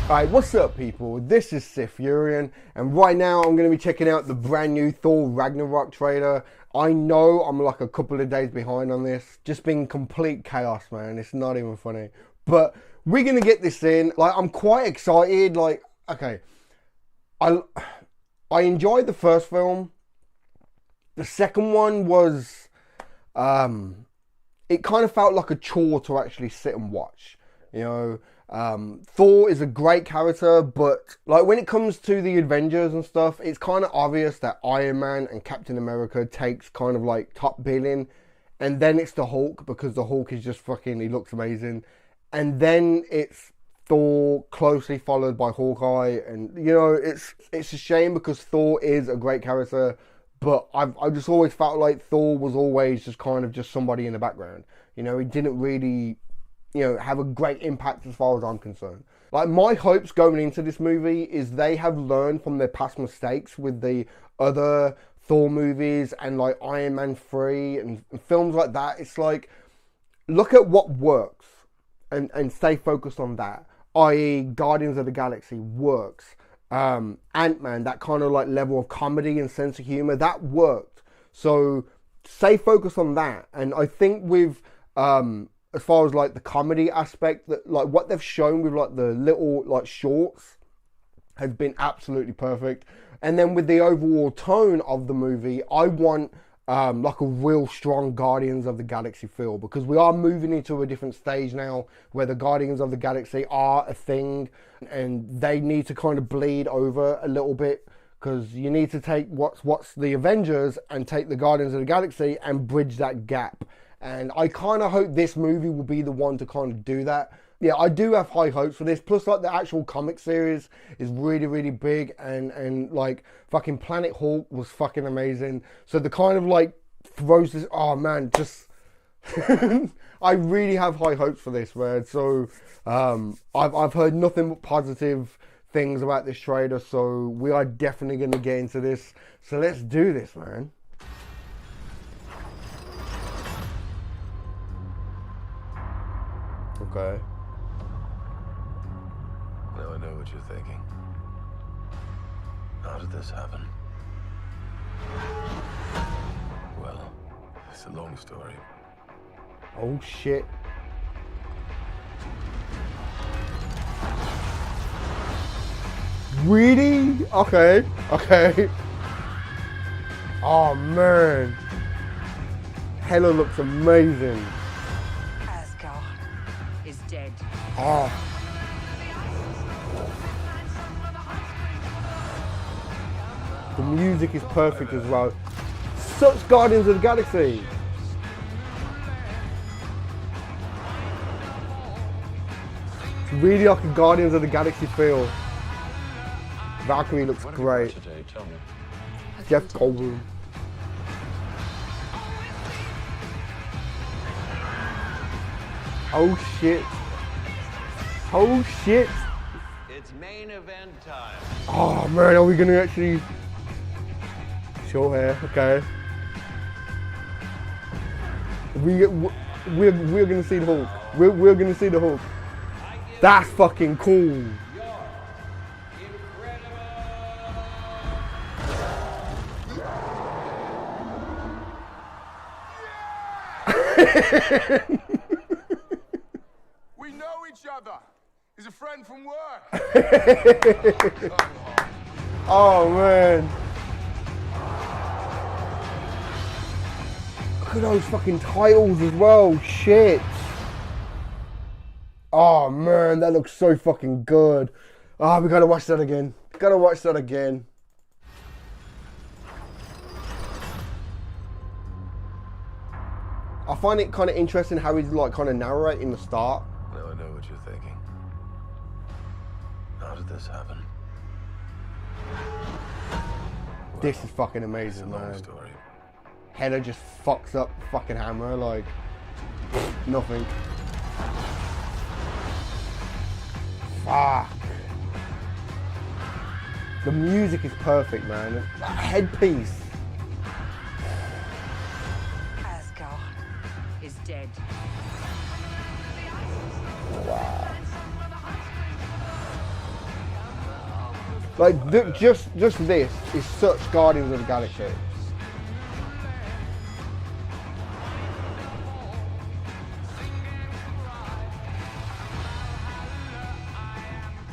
Alright, what's up people? This is SiTHFuRion, and right now I'm going to be checking out the brand new Thor Ragnarok trailer. I know I'm like a couple of days behind on this. Just been complete chaos, man. It's not even funny. But we're going to get this in. Like, I'm quite excited. Like, okay. I enjoyed the first film. The second one was, it kind of felt like a chore to actually sit and watch, you know. Thor is a great character, but like when it comes to the Avengers and stuff, it's kind of obvious that Iron Man and Captain America takes kind of like top billing, and then it's the Hulk, because the Hulk is just fucking, he looks amazing, and then it's Thor closely followed by Hawkeye. And you know, it's a shame because Thor is a great character, but I just always felt like Thor was always just kind of just somebody in the background. You know, he didn't really, you know, have a great impact as far as I'm concerned. Like, my hopes going into this movie is they have learned from their past mistakes with the other Thor movies and like Iron Man 3 and films like that. It's like, look at what works and stay focused on that. i.e. Guardians of the Galaxy works. Ant-Man, that kind of like level of comedy and sense of humor, that worked. So stay focused on that. And I think with as far as like the comedy aspect, that like what they've shown with like the little like shorts has been absolutely perfect. And then with the overall tone of the movie, I want like a real strong Guardians of the Galaxy feel, because we are moving into a different stage now where the Guardians of the Galaxy are a thing, and they need to kind of bleed over a little bit, because you need to take what's the Avengers and take the Guardians of the Galaxy and bridge that gap. And I kind of hope this movie will be the one to kind of do that. Yeah, I do have high hopes for this. Plus, like, the actual comic series is really, really big. And like, fucking Planet Hulk was fucking amazing. So the kind of, like, throws this... Oh, man, just... I really have high hopes for this, man. So, I've heard nothing but positive things about this trailer. So, we are definitely going to get into this. So, let's do this, man. Okay. Now I know what you're thinking. How did this happen? Well, it's a long story. Oh shit. Really? Okay. Okay. Oh man. Hela looks amazing. Is dead. Oh. The music is perfect as well. Such Guardians of the Galaxy. It's really like a Guardians of the Galaxy feel. Valkyrie looks great. Today, tell me. Jeff Goldblum. Oh shit. Oh shit. It's main event time. Oh man, are we gonna actually... Short hair, okay. We're gonna see the Hulk. We're gonna see the Hulk. That's fucking cool. We know each other. He's a friend from work. Oh man. Look at those fucking titles as well. Shit. Oh man, that looks so fucking good. Oh, we gotta watch that again. Gotta watch that again. I find it kind of interesting how he's like kind of narrating the start. Now I know what you're thinking. How did this happen? This is fucking amazing, It's a long man. story. Hela just fucks up the fucking hammer like nothing. Fuck. The music is perfect, man. That headpiece. Asgard is dead. Wow. Like, just this is such Guardians of the Galaxy.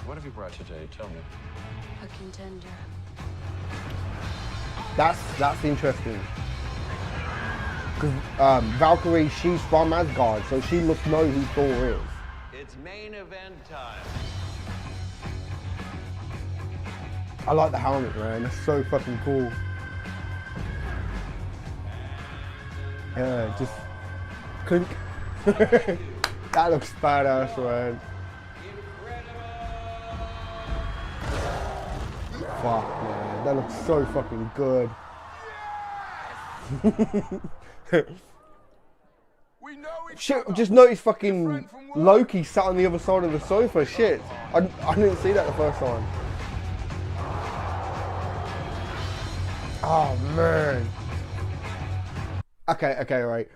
What have you brought today? Tell me. A contender. That's interesting. Because Valkyrie, she's from Asgard, so she must know who Thor is. It's main event time. I like the helmet, man. That's so fucking cool. Yeah, just clink. That looks badass, man. Fuck, man. That looks so fucking good. We know each Shit, other. just noticed fucking Loki sat on the other side of the sofa. Shit. I didn't see that the first time. Oh, man. Okay, right.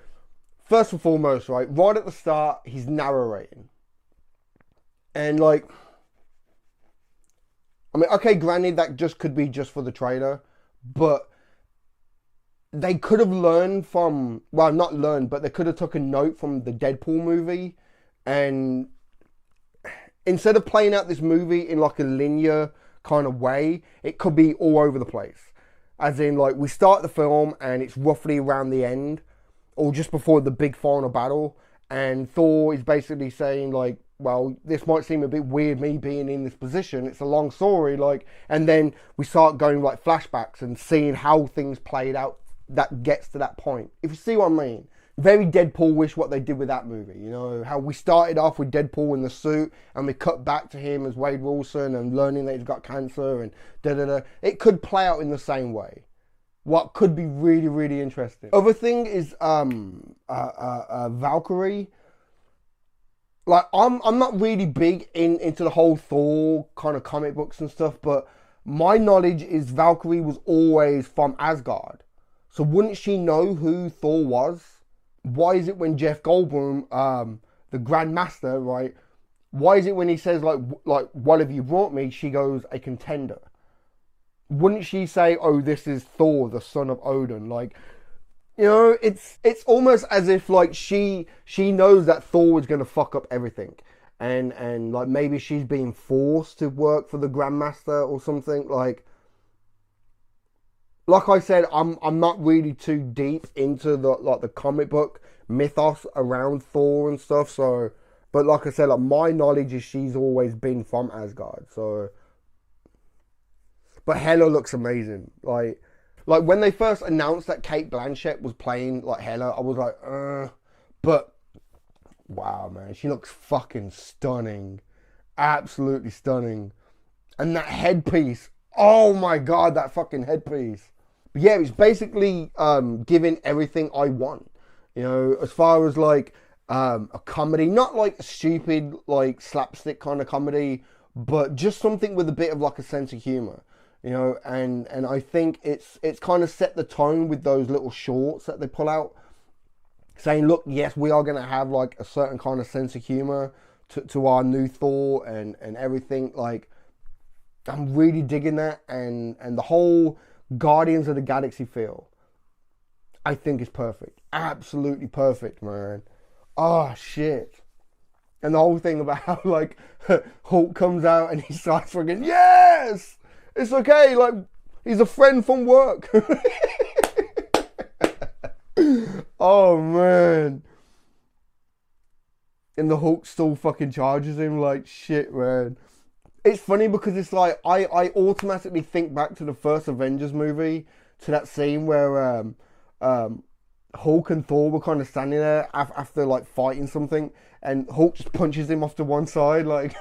First and foremost, right at the start, he's narrating. And, like, I mean, okay, granted, that just could be just for the trailer, but they could have learned from, well, not learned, but they could have taken note from the Deadpool movie, and instead of playing out this movie in like a linear kind of way, it could be all over the place. As in, like, we start the film and it's roughly around the end, or just before the big final battle, and Thor is basically saying, like, well, this might seem a bit weird, me being in this position. It's a long story, like, and then we start going, like, flashbacks and seeing how things played out that gets to that point. If you see what I mean. Very Deadpool-ish what they did with that movie. You know, how we started off with Deadpool in the suit and we cut back to him as Wade Wilson and learning that he's got cancer and da-da-da. It could play out in the same way. What could be really, really interesting. Other thing is Valkyrie. Like, I'm not really big into the whole Thor kind of comic books and stuff, but my knowledge is Valkyrie was always from Asgard. So wouldn't she know who Thor was? Why is it when Jeff Goldblum, the Grand Master, right? Why is it when he says, like, what have you brought me? She goes, a contender. Wouldn't she say, oh, this is Thor, the son of Odin? Like, you know, it's almost as if, like, she knows that Thor is going to fuck up everything. And like, maybe she's being forced to work for the Grandmaster or something. Like I said, I'm not really too deep into the comic book mythos around Thor and stuff. So, but like I said, like, my knowledge is she's always been from Asgard. So, but Hela looks amazing. Like when they first announced that Cate Blanchett was playing like Hela, I was like, but wow, man, she looks fucking stunning, absolutely stunning, and that headpiece. Oh my god, that fucking headpiece. But yeah, it's basically giving everything I want. You know, as far as like a comedy, not like a stupid like slapstick kind of comedy, but just something with a bit of like a sense of humor. You know, and I think it's kind of set the tone with those little shorts that they pull out, saying, look, yes, we are going to have like a certain kind of sense of humor to our new Thor and everything. Like, I'm really digging that, and the whole Guardians of the Galaxy feel, I think, is perfect. Absolutely perfect, man. Oh, shit. And the whole thing about how, like, Hulk comes out and he starts freaking, yes! It's okay, like, he's a friend from work. Oh, man. And the Hulk still fucking charges him, like, shit, man. It's funny because it's like, I automatically think back to the first Avengers movie, to that scene where Hulk and Thor were kind of standing there after, like, fighting something, and Hulk just punches him off to one side, like,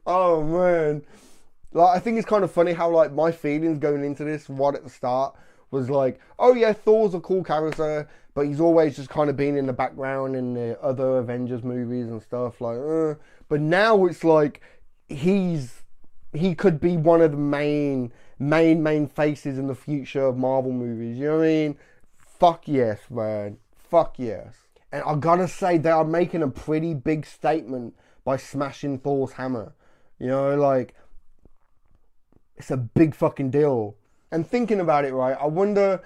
oh, man. Like, I think it's kind of funny how, like, my feelings going into this right at the start was like, oh yeah, Thor's a cool character, but he's always just kind of been in the background in the other Avengers movies and stuff, like, But now it's like, he could be one of the main faces in the future of Marvel movies, you know what I mean? Fuck yes, man. Fuck yes. And I gotta say, they are making a pretty big statement by smashing Thor's hammer. You know, like, It's a big fucking deal. And thinking about it, right, I wonder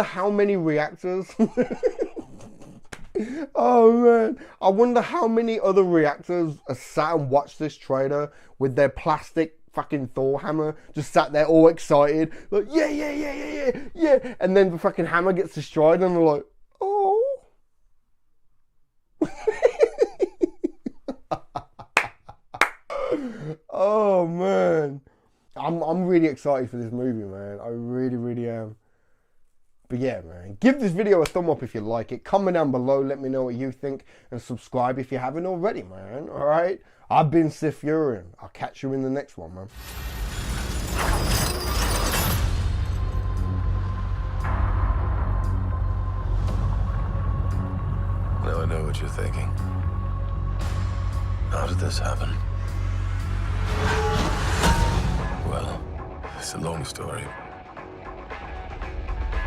how many reactors. Oh man, I wonder how many other reactors are sat and watched this trailer with their plastic fucking Thor hammer, just sat there all excited, like yeah, and then the fucking hammer gets destroyed, and they're like, oh. Oh man, I'm really excited for this movie, man. I really am. But yeah, man, give this video a thumb up if you like it. Comment down below, let me know what you think, and subscribe if you haven't already, man. All right? I've been SiTHFuRion. I'll catch you in the next one, man. Now I know what you're thinking. How did this happen? Well, it's a long story.